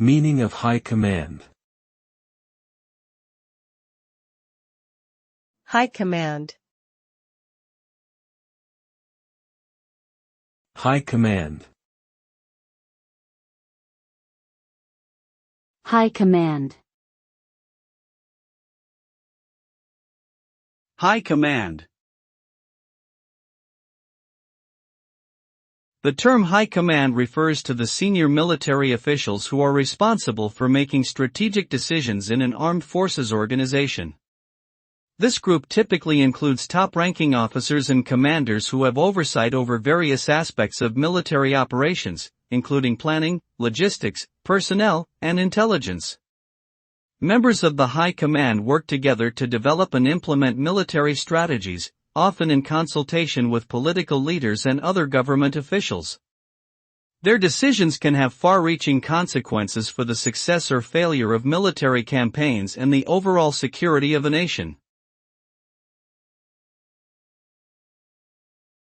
Meaning of High Command. High Command. High Command. High Command. High Command. The term High Command refers to the senior military officials who are responsible for making strategic decisions in an armed forces organization. This group typically includes top-ranking officers and commanders who have oversight over various aspects of military operations, including planning, logistics, personnel, and intelligence. Members of the High Command work together to develop and implement military strategies, often in consultation with political leaders and other government officials. Their decisions can have far-reaching consequences for the success or failure of military campaigns and the overall security of a nation.